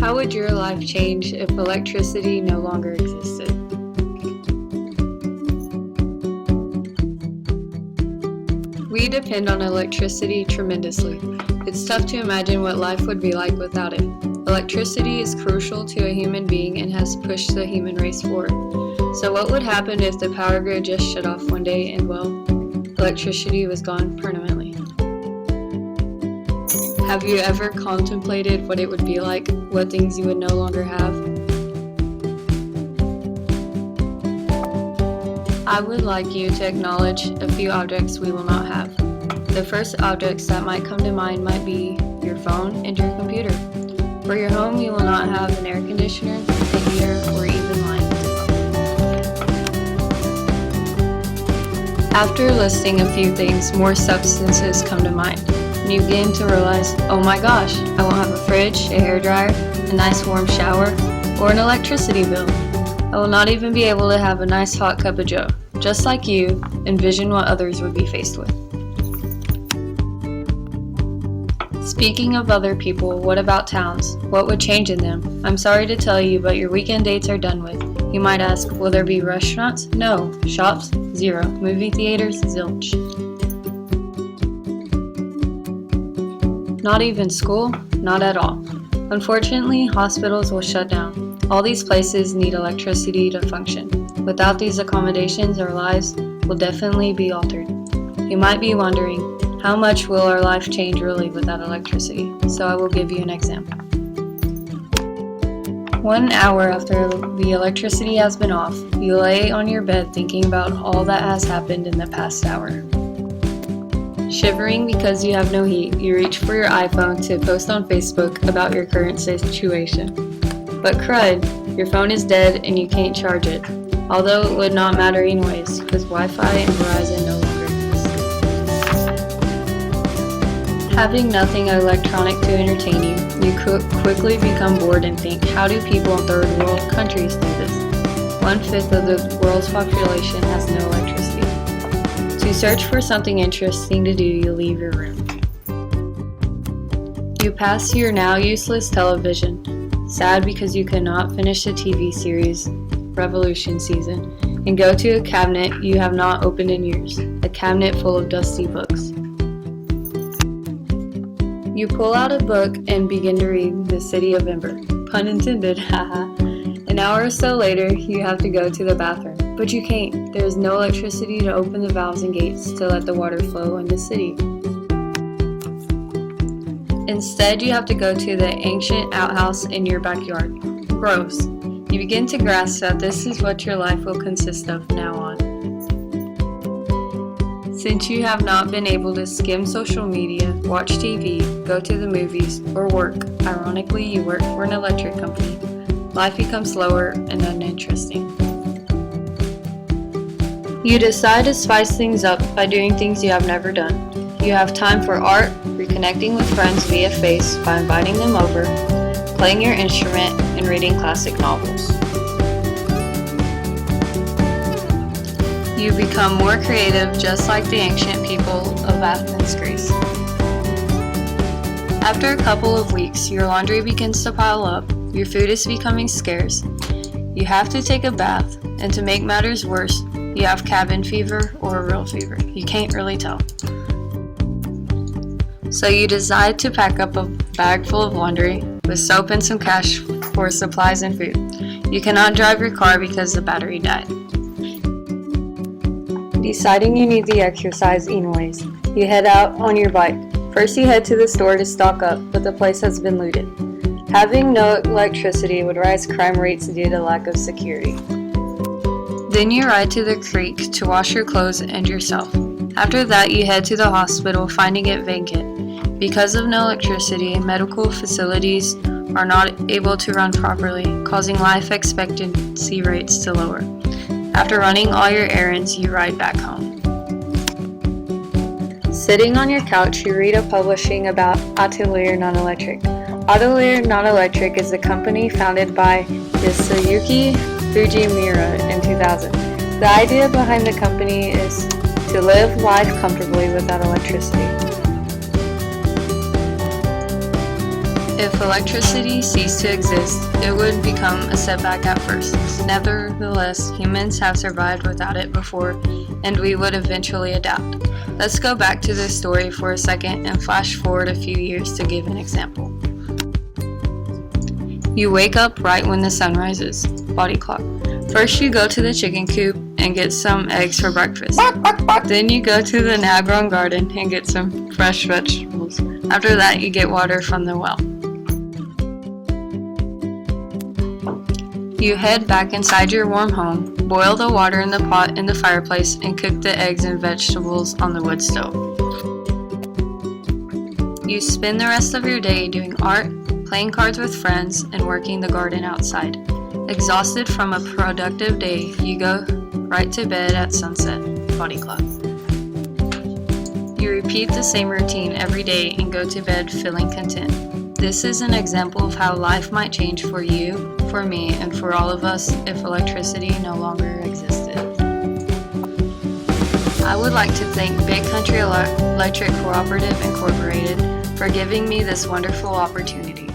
How would your life change if electricity no longer existed? We depend on electricity tremendously. It's tough to imagine what life would be like without it. Electricity is crucial to a human being and has pushed the human race forward. So what would happen if the power grid just shut off one day and, well, electricity was gone permanently? Have you ever contemplated what it would be like, what things you would no longer have? I would like you to acknowledge a few objects we will not have. The first objects that might come to mind might be your phone and your computer. For your home, you will not have an air conditioner, a heater, or even light. After listing a few things, more substances come to mind. And you begin to realize, oh my gosh, I won't have a fridge, a hairdryer, a nice warm shower, or an electricity bill. I will not even be able to have a nice hot cup of joe. Just like you, envision what others would be faced with. Speaking of other people, what about towns? What would change in them? I'm sorry to tell you, but your weekend dates are done with. You might ask, will there be restaurants? No. Shops? Zero. Movie theaters? Zilch. Not even school? Not at all. Unfortunately, hospitals will shut down. All these places need electricity to function. Without these accommodations, our lives will definitely be altered. You might be wondering, how much will our life change really without electricity? So I will give you an example. 1 hour after the electricity has been off, you lay on your bed thinking about all that has happened in the past hour. Shivering because you have no heat, you reach for your iPhone to post on Facebook about your current situation. But crud, your phone is dead and you can't charge it. Although it would not matter anyways, because Wi-Fi and Verizon no longer exist. Having nothing electronic to entertain you, you quickly become bored and think, how do people in third world countries do this? 1/5 of the world's population has no electricity. To search for something interesting to do, you leave your room. You pass your now useless television, sad because you could not finish the TV series Revolution season, and go to a cabinet you have not opened in years, a cabinet full of dusty books. You pull out a book and begin to read The City of Ember. Pun intended, haha. An hour or so later, you have to go to the bathroom, but you can't. There is no electricity to open the valves and gates to let the water flow in the city. Instead, you have to go to the ancient outhouse in your backyard. Gross. You begin to grasp that this is what your life will consist of now on. Since you have not been able to skim social media, watch TV, go to the movies, or work, ironically you work for an electric company, life becomes slower and uninteresting. You decide to spice things up by doing things you have never done. You have time for art, reconnecting with friends via Face by inviting them over, playing your instrument, and reading classic novels. You become more creative, just like the ancient people of Athens, Greece. After a couple of weeks, your laundry begins to pile up, your food is becoming scarce, you have to take a bath, and to make matters worse, you have cabin fever or a real fever. You can't really tell. So you decide to pack up a bag full of laundry with soap and some cash for supplies and food. You cannot drive your car because the battery died. Deciding you need the exercise anyways, you head out on your bike. First you head to the store to stock up, but the place has been looted. Having no electricity would raise crime rates due to lack of security. Then you ride to the creek to wash your clothes and yourself. After that you head to the hospital, finding it vacant. Because of no electricity, medical facilities are not able to run properly, causing life expectancy rates to lower. After running all your errands, you ride back home. Sitting on your couch, you read a publishing about Atelier Non-Electric. Atelier Non-Electric is a company founded by Yasuyuki Fujimura in 2000. The idea behind the company is to live life comfortably without electricity. If electricity ceased to exist, it would become a setback at first. Nevertheless, humans have survived without it before, and we would eventually adapt. Let's go back to this story for a second and flash forward a few years to give an example. You wake up right when the sun rises. Body clock. First you go to the chicken coop and get some eggs for breakfast. Then you go to the now-grown garden and get some fresh vegetables. After that you get water from the well. You head back inside your warm home, boil the water in the pot in the fireplace, and cook the eggs and vegetables on the wood stove. You spend the rest of your day doing art, playing cards with friends, and working the garden outside. Exhausted from a productive day, you go right to bed at sunset. Body clock. You repeat the same routine every day and go to bed feeling content. This is an example of how life might change for you, for me, and for all of us if electricity no longer existed. I would like to thank Big Country Electric Cooperative Incorporated for giving me this wonderful opportunity.